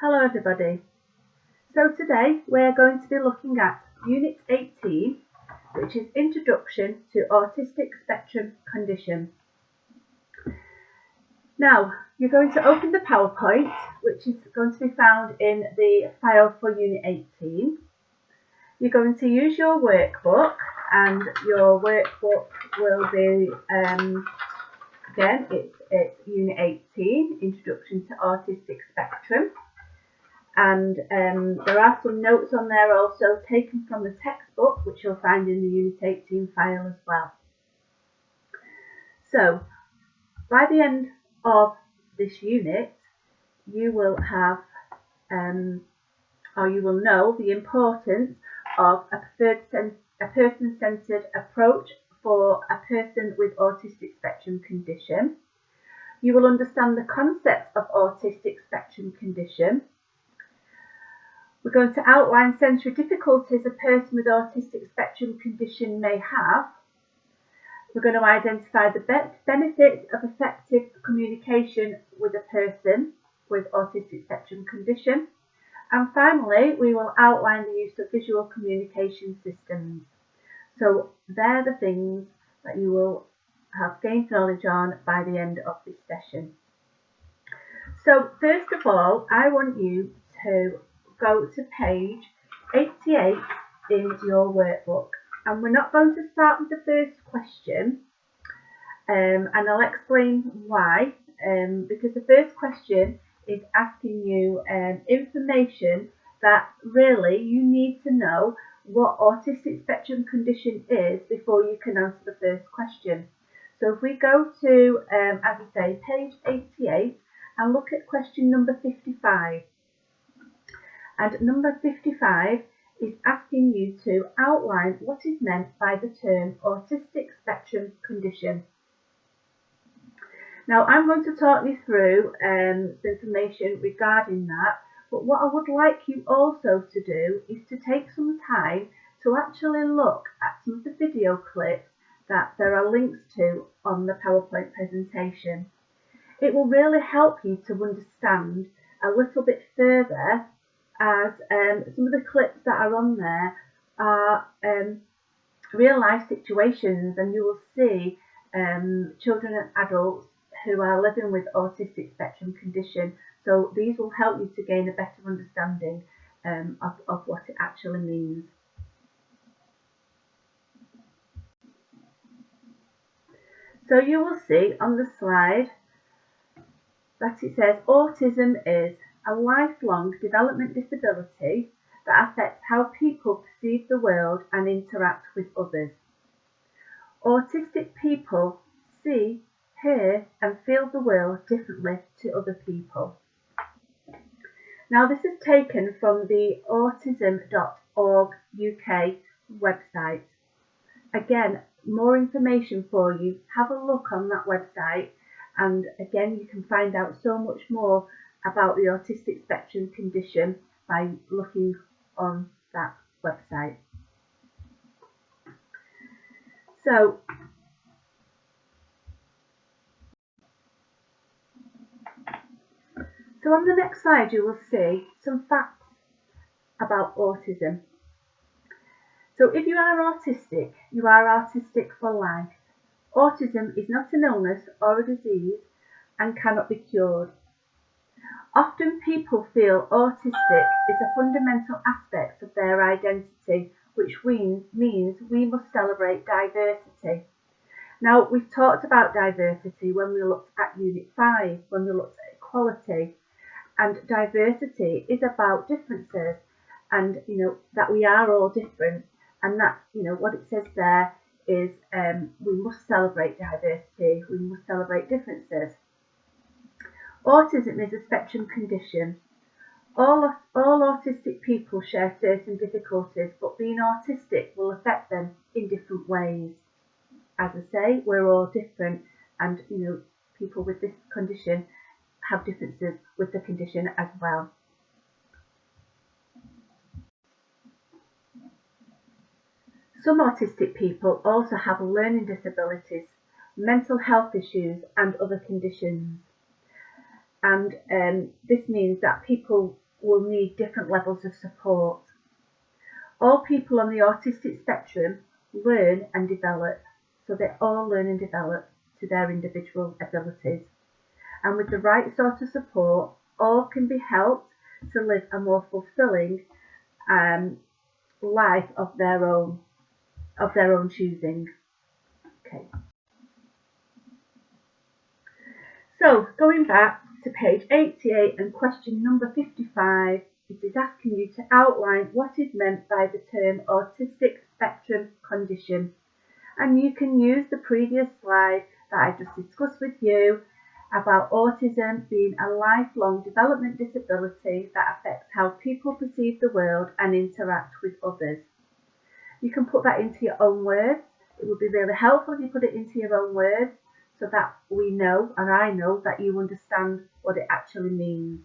Hello everybody. So today we're going to be looking at Unit 18, which is Introduction to Autistic Spectrum Condition. Now you're going to open the PowerPoint, which is going to be found in the file for Unit 18. You're going to use your workbook, and your workbook will be, again, it's Unit 18, Introduction to Autistic Spectrum. And there are some notes on there also taken from the textbook, which you'll find in the Unit 18 file as well. So by the end of this unit, you will have or you will know the importance of a person-centered approach for a person with autistic spectrum condition. You will understand the concept of autistic spectrum condition. We're going to outline sensory difficulties a person with autistic spectrum condition may have. We're going to identify the benefits of effective communication with a person with autistic spectrum condition. And finally, we will outline the use of visual communication systems. So they're the things that you will have gained knowledge on by the end of this session. So first of all, I want you to go to page 88 in your workbook, and we're not going to start with the first question, and I'll explain why, because the first question is asking you information that really you need to know what autistic spectrum condition is before you can answer the first question. So if we go to, as I say, page 88 and look at question number 55. And number 55 is asking you to outline what is meant by the term autistic spectrum condition. Now I'm going to talk you through some information regarding that, but what I would like you also to do is to take some time to actually look at some of the video clips that there are links to on the PowerPoint presentation. It will really help you to understand a little bit further, as some of the clips that are on there are real life situations, and you will see children and adults who are living with autistic spectrum condition. So these will help you to gain a better understanding of what it actually means. So you will see on the slide that it says autism is a lifelong development disability that affects how people perceive the world and interact with others. Autistic people see, hear and feel the world differently to other people. Now this is taken from the autism.org UK website. Again, more information for you. Have a look on that website, and again you can find out so much more about the autistic spectrum condition by looking on that website. So on the next slide you will see some facts about autism. So if you are autistic, you are autistic for life. Autism is not an illness or a disease and cannot be cured. Often people feel autistic is a fundamental aspect of their identity, which means we must celebrate diversity. Now, we've talked about diversity when we looked at Unit 5, when we looked at equality, and diversity is about differences, and that we are all different, and that what it says there is we must celebrate diversity, we must celebrate differences. Autism is a spectrum condition. All autistic people share certain difficulties, but being autistic will affect them in different ways. As I say, we're all different, and people with this condition have differences with the condition as well. Some autistic people also have learning disabilities, mental health issues and other conditions. And this means that people will need different levels of support. All people on the autistic spectrum learn and develop, so they all learn and develop to their individual abilities. And with the right sort of support, all can be helped to live a more fulfilling life of their own choosing. Okay. So going back to page 88 and question number 55, it is asking you to outline what is meant by the term autistic spectrum condition. And you can use the previous slide that I just discussed with you about autism being a lifelong development disability that affects how people perceive the world and interact with others. You can put that into your own words. It would be really helpful if you put it into your own words so that we know, and I know, that you understand what it actually means.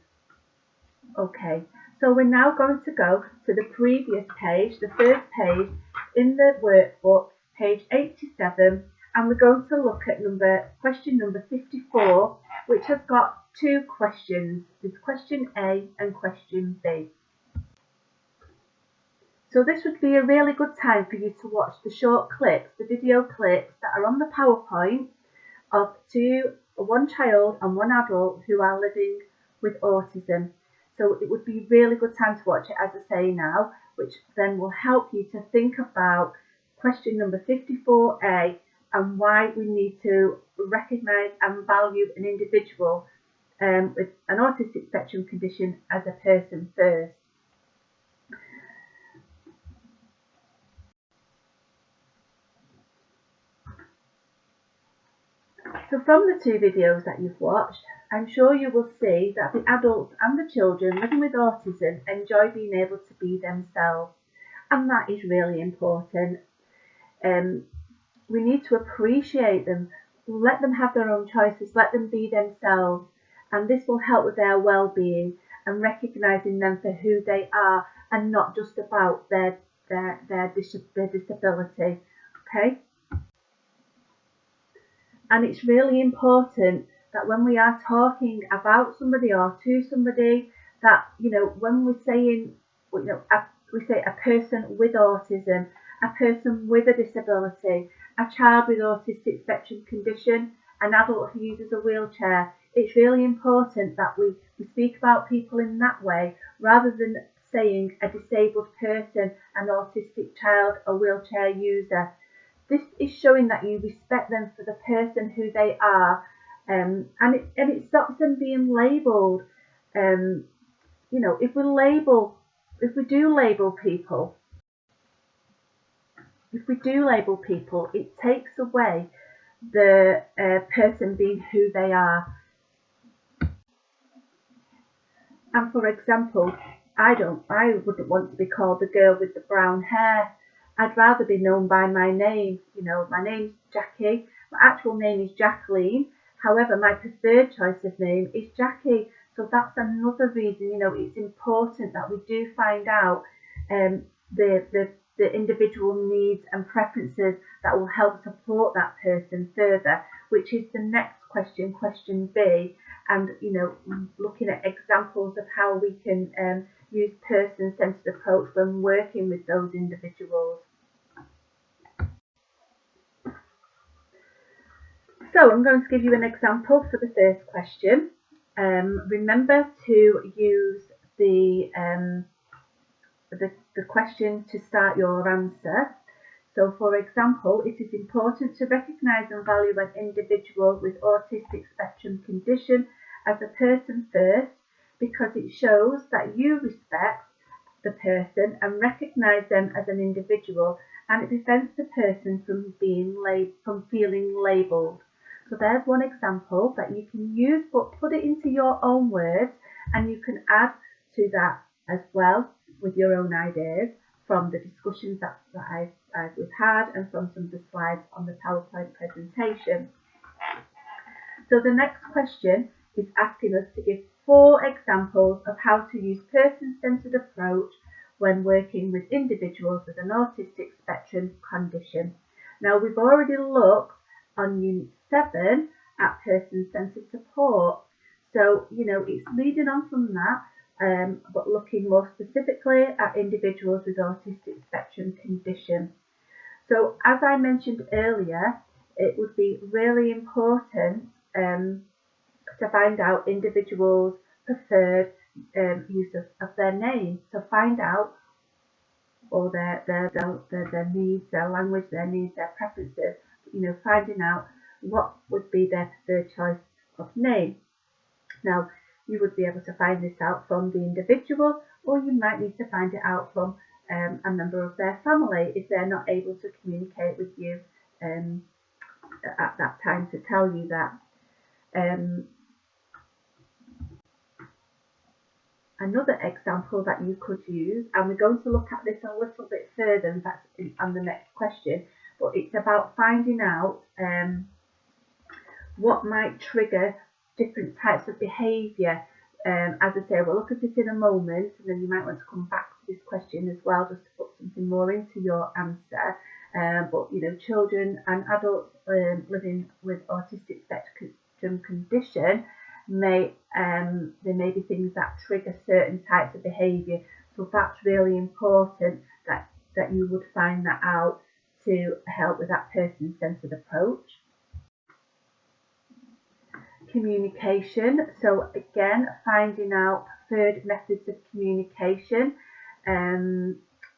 Okay, so we're now going to go to the previous page, the first page in the workbook, page 87, and we're going to look at question number 54, which has got two questions. There's question A and question B. So this would be a really good time for you to watch the short clips, the video clips that are on the PowerPoint of one child and one adult who are living with autism. So it would be a really good time to watch it, as I say now, which then will help you to think about question number 54A and why we need to recognise and value an individual with an autistic spectrum condition as a person first. So from the two videos that you've watched, I'm sure you will see that the adults and the children living with autism enjoy being able to be themselves, and that is really important. We need to appreciate them, let them have their own choices, let them be themselves, and this will help with their well-being and recognising them for who they are and not just about their disability. Okay? And it's really important that when we are talking about somebody or to somebody, that, when we're saying, we say a person with autism, a person with a disability, a child with autistic spectrum condition, an adult who uses a wheelchair. It's really important that we speak about people in that way rather than saying a disabled person, an autistic child, a wheelchair user. This is showing that you respect them for the person who they are, and it stops them being labelled. If we do label people, it takes away the person being who they are. And for example, I wouldn't want to be called the girl with the brown hair. I'd rather be known by my name. My name's Jackie. My actual name is Jacqueline. However, my preferred choice of name is Jackie. So that's another reason, it's important that we do find out the individual needs and preferences that will help support that person further, which is the next question, question B, and looking at examples of how we can use person-centered approach when working with those individuals. So I'm going to give you an example for the first question. Remember to use the question to start your answer. So, for example, it is important to recognise and value an individual with autistic spectrum condition as a person first, because it shows that you respect the person and recognise them as an individual, and it prevents the person from feeling labelled. So there's one example that you can use, but put it into your own words, and you can add to that as well with your own ideas from the discussions that we've had and from some of the slides on the PowerPoint presentation. So the next question is asking us to give 4 examples of how to use person-centered approach when working with individuals with an autistic spectrum condition. Now, we've already looked on Unit 7 at person-centered support. So, it's leading on from that. but looking more specifically at individuals with autistic spectrum condition. So as I mentioned earlier, it would be really important to find out individuals' preferred use of their name. So find out all their needs, their language, their needs, their preferences, finding out what would be their preferred choice of name. Now, you would be able to find this out from the individual, or you might need to find it out from a member of their family if they're not able to communicate with you at that time to tell you that. Another example that you could use, and we're going to look at this a little bit further, and that's on the next question, but it's about finding out what might trigger different types of behaviour. As I say, we'll look at it in a moment, and then you might want to come back to this question as well, just to put something more into your answer. But children and adults living with autistic spectrum condition there may be things that trigger certain types of behaviour. So that's really important that you would find that out to help with that person-centred approach. Communication. So again, finding out preferred methods of communication.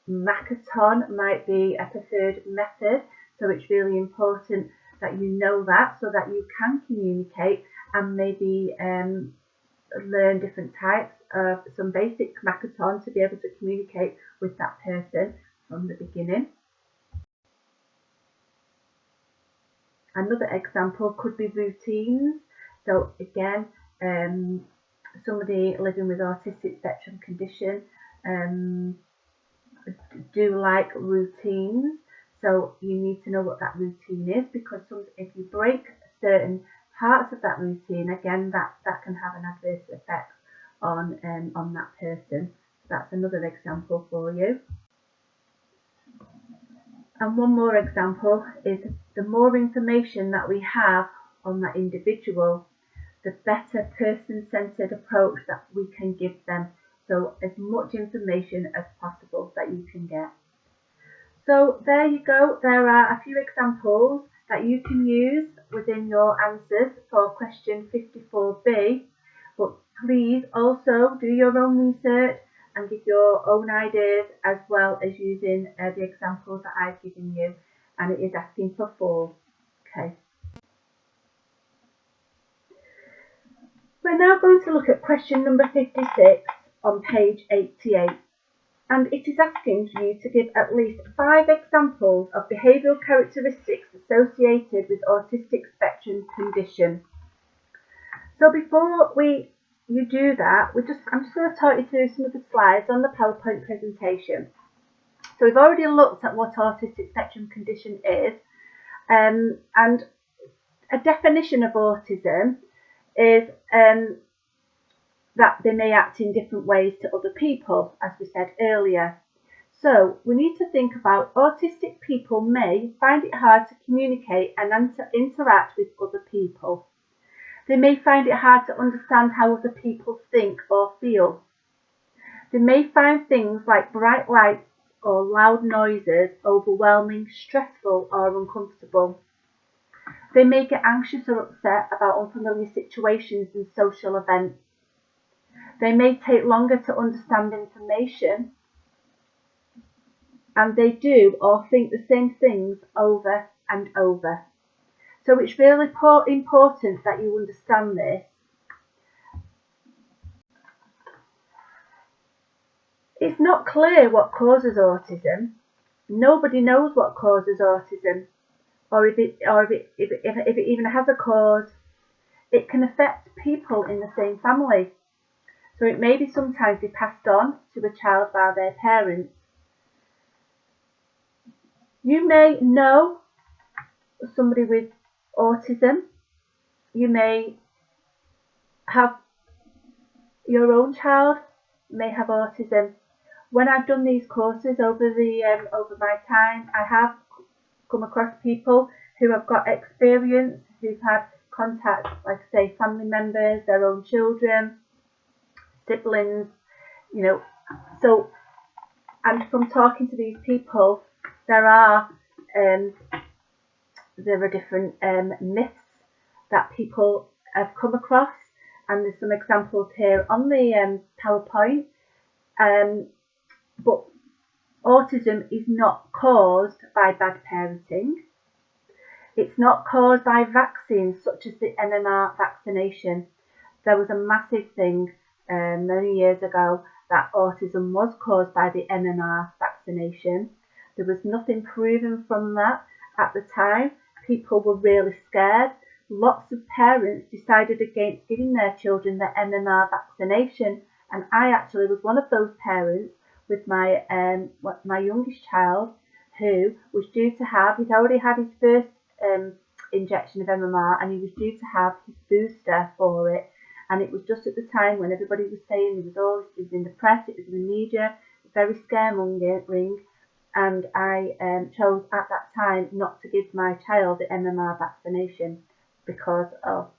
Makaton might be a preferred method, so it's really important that you know that so that you can communicate and maybe learn different types of some basic Makaton to be able to communicate with that person from the beginning. Another example could be routines. So again, somebody living with autistic spectrum condition do like routines. So you need to know what that routine is, because if you break certain parts of that routine, again, that can have an adverse effect on that person. So that's another example for you. And one more example is the more information that we have on that individual, the better person-centred approach that we can give them. So as much information as possible that you can get. So there you go. There are a few examples that you can use within your answers for question 54B. But please also do your own research and give your own ideas, as well as using the examples that I've given you. And it is asking for 4. Okay. We're now going to look at question number 56 on page 88. And it is asking you to give at least 5 examples of behavioural characteristics associated with autistic spectrum condition. So before you do that, I'm just going to talk you through some of the slides on the PowerPoint presentation. So we've already looked at what autistic spectrum condition is, and a definition of autism is that they may act in different ways to other people, as we said earlier. So we need to think about autistic people may find it hard to communicate and interact with other people. They may find it hard to understand how other people think or feel. They may find things like bright lights or loud noises overwhelming, stressful or uncomfortable. They may get anxious or upset about unfamiliar situations and social events. They may take longer to understand information, and they do or think the same things over and over. So it's really important that you understand this. It's not clear what causes autism. Nobody knows what causes autism, or if it even has a cause. It can affect people in the same family. So it may be sometimes be passed on to a child by their parents. You may know somebody with autism. You may have your own child may have autism. When I've done these courses over my time, I have come across people who have got experience, who've had contact, like I say, family members, their own children, siblings, you know, so, and from talking to these people, there are different myths that people have come across, and there's some examples here on the PowerPoint. But autism is not caused by bad parenting. It's not caused by vaccines such as the MMR vaccination. There was a massive thing many years ago that autism was caused by the MMR vaccination. There was nothing proven from that at the time. People were really scared. Lots of parents decided against giving their children the MMR vaccination, and I actually was one of those parents with my youngest child, who was due to have, he'd already had his first injection of MMR, and he was due to have his booster for it. And it was just at the time when everybody was saying it was in the press, it was in the media, very scaremongering, and I chose at that time not to give my child the MMR vaccination because of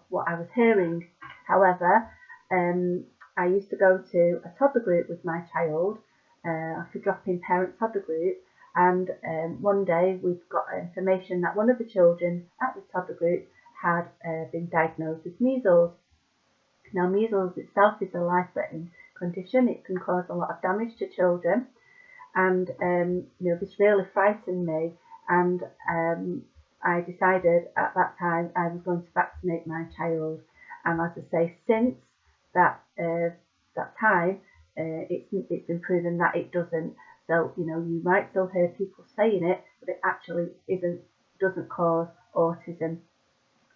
what I was hearing. However, I used to go to a toddler group with my child, like a drop-in parent toddler group, and one day we got information that one of the children at the toddler group had been diagnosed with measles. Now, measles itself is a life-threatening condition. It can cause a lot of damage to children, and this really frightened me, and I decided at that time I was going to vaccinate my child. And as I say, since that time, it's been proven that it doesn't. So you might still hear people saying it, but it actually doesn't cause autism.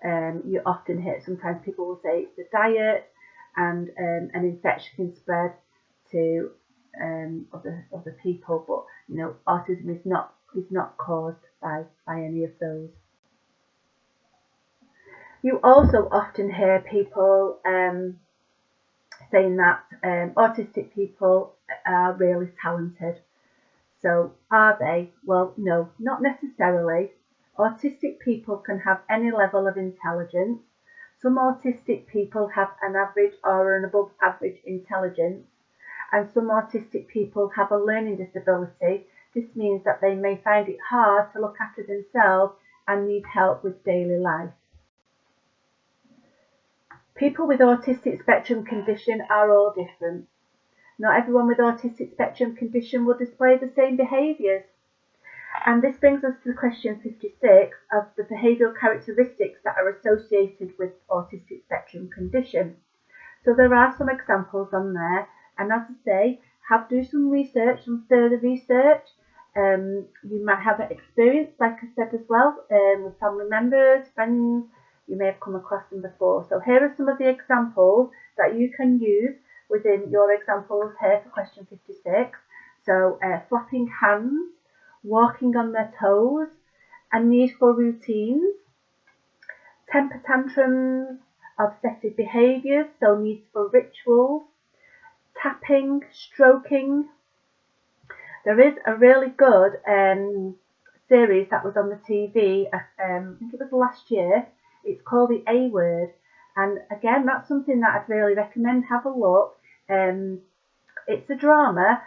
You often hear, sometimes people will say it's the diet, and an infection can spread to other people, but autism is not caused by any of those. You also often hear people saying that autistic people are really talented. So are they? Well, no, not necessarily. Autistic people can have any level of intelligence. Some autistic people have an average or an above average intelligence, and some autistic people have a learning disability. This means that they may find it hard to look after themselves and need help with daily life. People with autistic spectrum condition are all different. Not everyone with autistic spectrum condition will display the same behaviours. And this brings us to question 56 of the behavioural characteristics that are associated with autistic spectrum condition. So there are some examples on there, and as I say, do some research, some further research. You might have an experience, like I said as well, with family members, friends. You may have come across them before. So here are some of the examples that you can use within your examples here for question 56. So flapping hands, walking on their toes, a need for routines, temper tantrums, obsessive behaviours, so needs for rituals, tapping, stroking. There is a really good series that was on the TV, I think it was last year. It's called The A Word, and again, that's something that I'd really recommend. Have a look. It's a drama.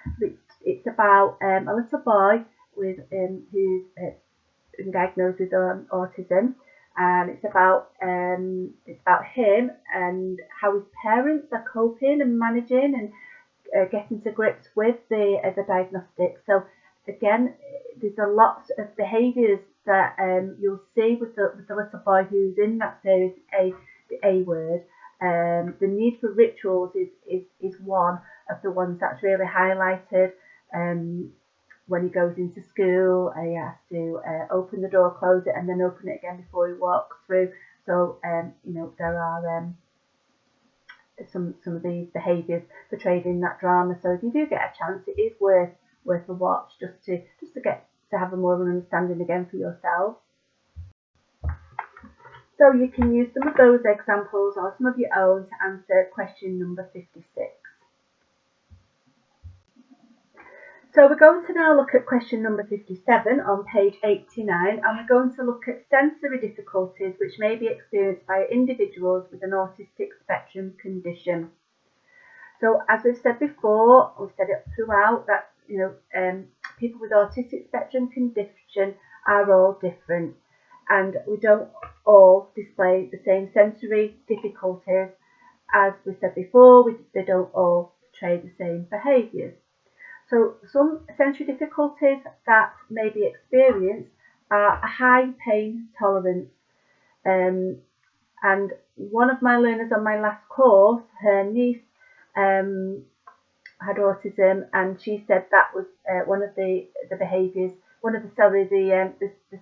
It's about a little boy who's been diagnosed with autism, and it's about him and how his parents are coping and managing and getting to grips with the diagnostic. So again, there's a lot of behaviours that you'll see with the little boy who's in that series, the A Word. The need for rituals is one of the ones that's really highlighted. When he goes into school, he has to open the door, close it, and then open it again before he walks through. So there are some of these behaviours portrayed in that drama. So if you do get a chance, it is worth a watch, just to get to have a more of an understanding again for yourself. So you can use some of those examples or some of your own to answer question number 56. So we're going to now look at question number 57 on page 89, and we're going to look at sensory difficulties which may be experienced by individuals with an autistic spectrum condition. So as we've said before, we've said it throughout, that people with autistic spectrum condition are all different, and we don't all display the same sensory difficulties. As we said before, they don't all portray the same behaviours. So some sensory difficulties that may be experienced are a high pain tolerance. And one of my learners on my last course, her niece had autism, and she said that was one of the behaviours, one of the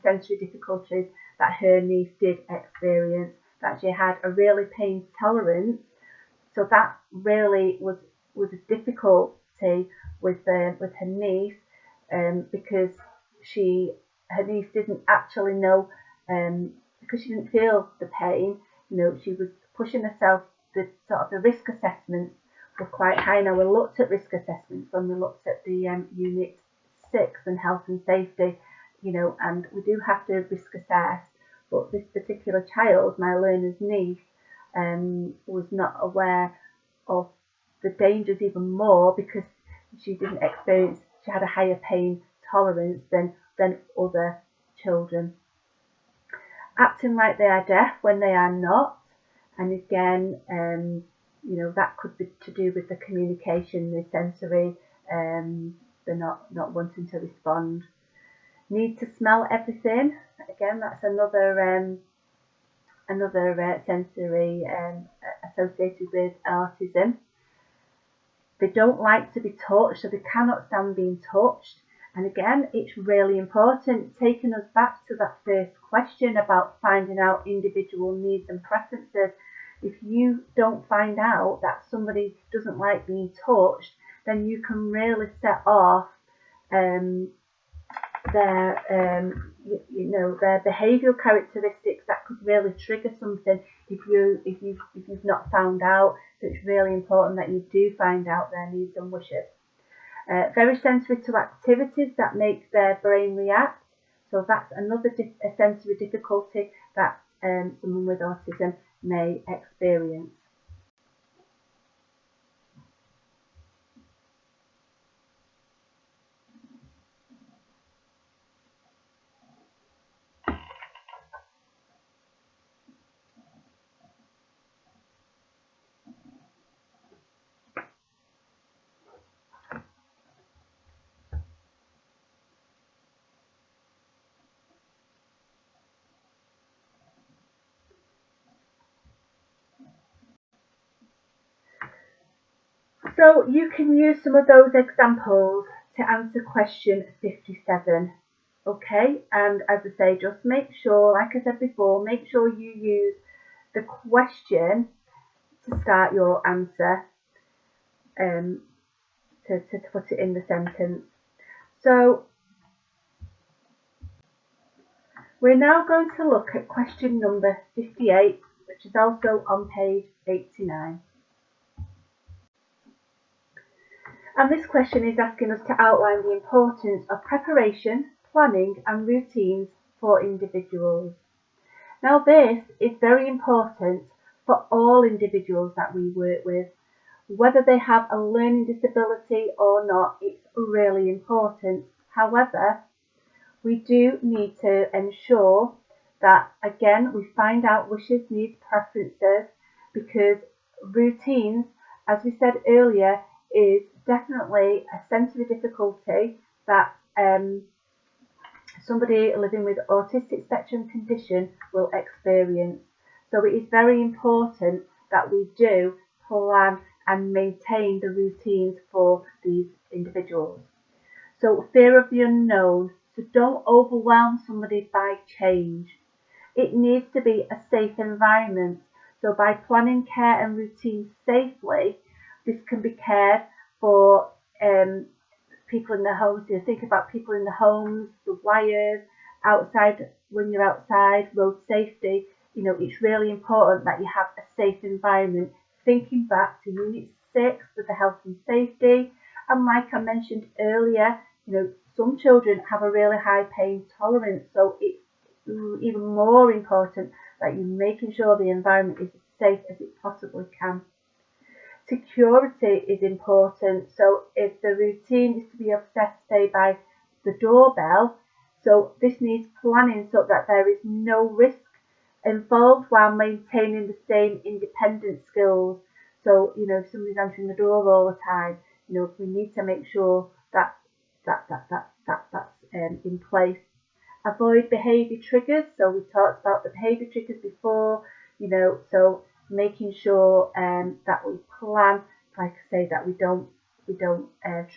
sensory difficulties that her niece did experience, that she had a really pain tolerance. So that really was a difficulty with her niece, because her niece didn't actually know, because she didn't feel the pain. She was pushing herself. The risk assessments were quite high. Now, we looked at risk assessments when we looked at the Unit 6 and health and safety, and we do have to risk assess. But this particular child, my learner's niece, was not aware of the dangers even more, because she had a higher pain tolerance than other children. Acting like they are deaf when they are not, and again, that could be to do with the communication, the sensory, they're not wanting to respond. Need to smell everything. Again, that's another sensory associated with autism. They don't like to be touched, so they cannot stand being touched. And again, it's really important, taking us back to that first question about finding out individual needs and preferences. If you don't find out that somebody doesn't like being touched, then you can really set off their behavioural characteristics that could really trigger something if you've not found out. So it's really important that you do find out their needs and wishes. Very sensitive to activities that make their brain react. So that's another sensory difficulty that someone with autism may experience. So you can use some of those examples to answer question 57. Okay, and as I say, just make sure, like I said before, make sure you use the question to start your answer, to put it in the sentence. So we're now going to look at question number 58, which is also on page 89. And this question is asking us to outline the importance of preparation, planning and routines for individuals. Now this is very important for all individuals that we work with. Whether they have a learning disability or not, it's really important. However, we do need to ensure that, again, we find out wishes, needs, preferences, because routines, as we said earlier, is definitely a sensory difficulty that somebody living with autistic spectrum condition will experience. So it is very important that we do plan and maintain the routines for these individuals. So fear of the unknown. So don't overwhelm somebody by change. It needs to be a safe environment. So by planning care and routines safely, this can be cared for people in the homes. You think about people in the homes, the wires, outside, when you're outside, road safety. It's really important that you have a safe environment. Thinking back to Unit 6 with the health and safety, and like I mentioned earlier, some children have a really high pain tolerance, so it's even more important that you're making sure the environment is as safe as it possibly can. Security is important. So if the routine is to be obsessed, say, by the doorbell, so this needs planning so that there is no risk involved while maintaining the same independent skills. So, if somebody's answering the door all the time, we need to make sure that's in place. Avoid behaviour triggers. So we talked about the behaviour triggers before, so making sure that we plan, like I say, that we don't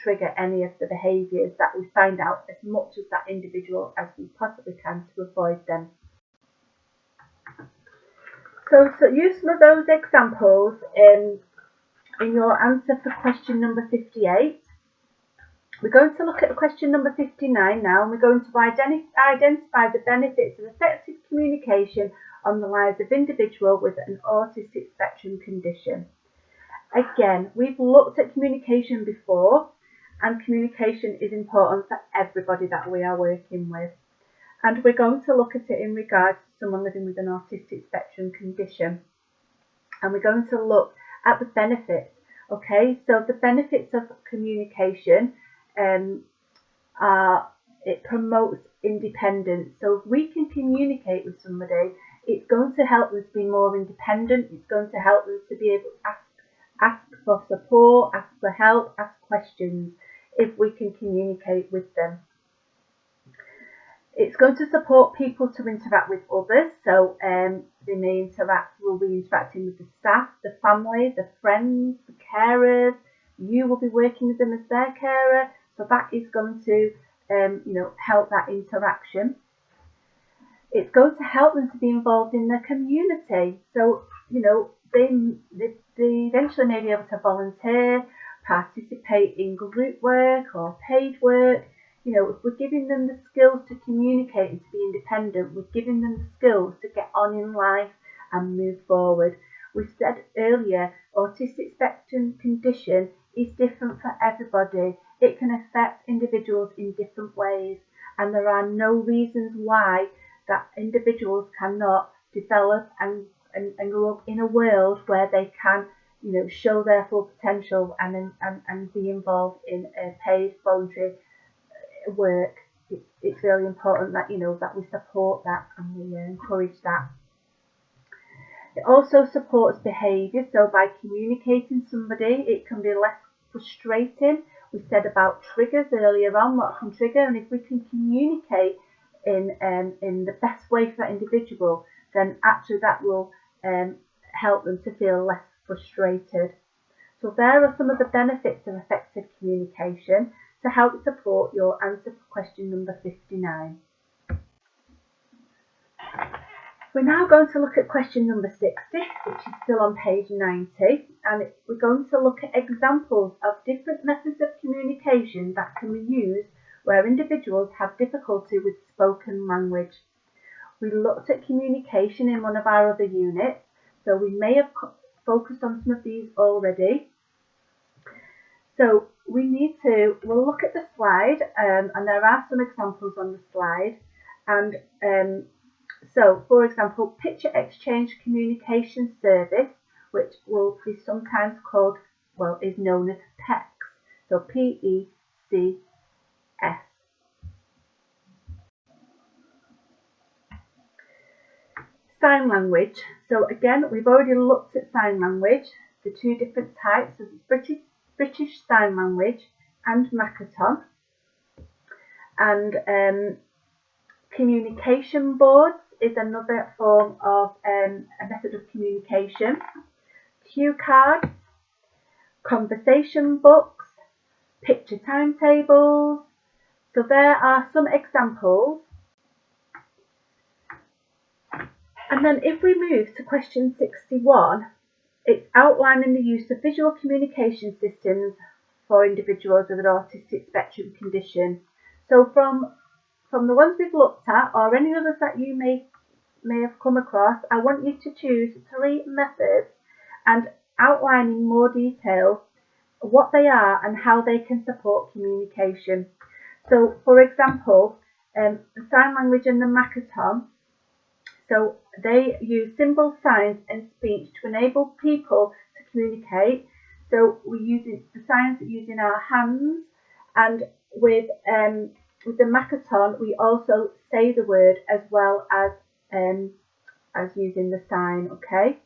trigger any of the behaviours, that we find out as much as that individual as we possibly can to avoid them. So use some of those examples in your answer for question number 58. We're going to look at question number 59 now, and we're going to identify the benefits of effective communication on the lives of individuals with an autistic spectrum condition. Again, we've looked at communication before, and communication is important for everybody that we are working with. And we're going to look at it in regards to someone living with an autistic spectrum condition. And we're going to look at the benefits. Okay, so the benefits of communication are, it promotes independence. So if we can communicate with somebody, it's going to help them to be more independent. It's going to help them to be able to ask for support, ask for help, ask questions if we can communicate with them. It's going to support people to interact with others. So they may will be interacting with the staff, the family, the friends, the carers. You will be working with them as their carer. So that is going to help that interaction. It's going to help them to be involved in their community. So, they eventually may be able to volunteer, participate in group work or paid work. If we're giving them the skills to communicate and to be independent, we're giving them the skills to get on in life and move forward. We said earlier, autistic spectrum condition is different for everybody. It can affect individuals in different ways, and there are no reasons why that individuals cannot develop and grow up in a world where they can, show their full potential and be involved in a paid voluntary work. It's really important that that we support that and we encourage that. It also supports behaviour. So by communicating somebody, it can be less frustrating. We said about triggers earlier on, what can trigger, and if we can communicate in the best way for that individual, then actually that will help them to feel less frustrated. So there are some of the benefits of effective communication to help support your answer for question number 59. We're now going to look at question number 60, which is still on page 90, and we're going to look at examples of different methods of communication that can be used where individuals have difficulty with spoken language. We looked at communication in one of our other units, so we may have focused on some of these already. So we'll look at the slide, and there are some examples on the slide. And so, for example, Picture Exchange Communication Service, which will be sometimes called, is known as PECS. So PECS. Sign language. So again, we've already looked at sign language, the two different types of British Sign Language and Makaton. And communication boards is another form of a method of communication. Cue cards, conversation books, picture timetables. So there are some examples. And then if we move to question 61, it's outlining the use of visual communication systems for individuals with an autistic spectrum condition. So from the ones we've looked at, or any others that you may have come across, I want you to choose 3 methods and outline in more detail what they are and how they can support communication. So, for example, the sign language and the Makaton, so they use symbol, signs and speech to enable people to communicate. So we're using the signs using our hands, and with the Makaton we also say the word as well as using the sign. Okay.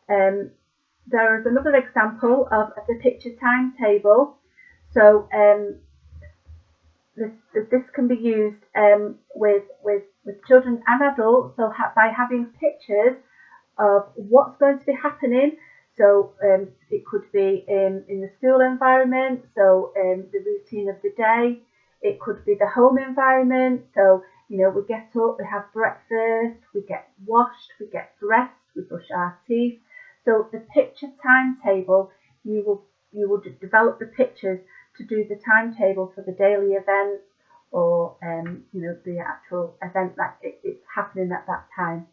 There is another example of the picture timetable. So this can be used with children and adults. So by having pictures of what's going to be happening. So it could be in the school environment, so the routine of the day. It could be the home environment. So, you know, we get up, we have breakfast, we get washed, we get dressed, we brush our teeth. So the picture timetable, you will develop the pictures to do the timetable for the daily event, or you know, the actual event that it's happening at that time.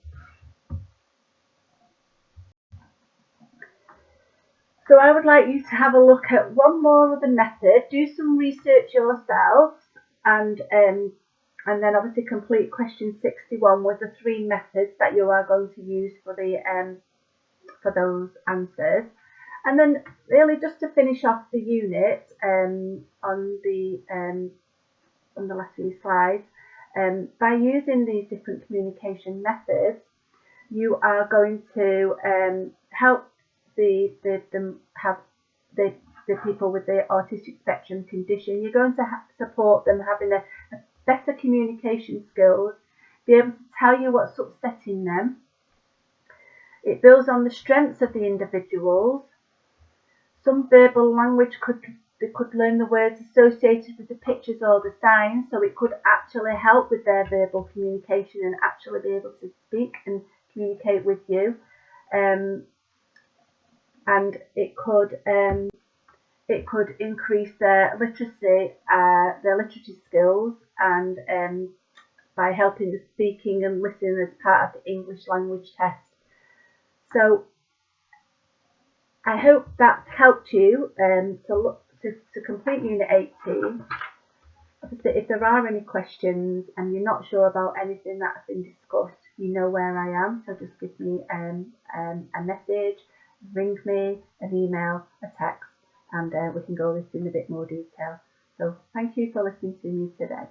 So I would like you to have a look at one more of the method, do some research yourselves, and then obviously complete question 61 with the 3 methods that you are going to use for those answers. And then really just to finish off the unit on the last few slides, by using these different communication methods, you are going to help the people with the autistic spectrum condition. You're going to support them having a better communication skills, be able to tell you what's upsetting them. It builds on the strengths of the individuals. Some verbal language they could learn the words associated with the pictures or the signs, so it could actually help with their verbal communication and actually be able to speak and communicate with you. And it could increase their literacy skills, and by helping the speaking and listening as part of the English language test. So I hope that's helped you to complete Unit 18. Obviously, if there are any questions and you're not sure about anything that's been discussed, you know where I am. So just give me a message, ring me, an email, a text, and we can go over this in a bit more detail. So thank you for listening to me today.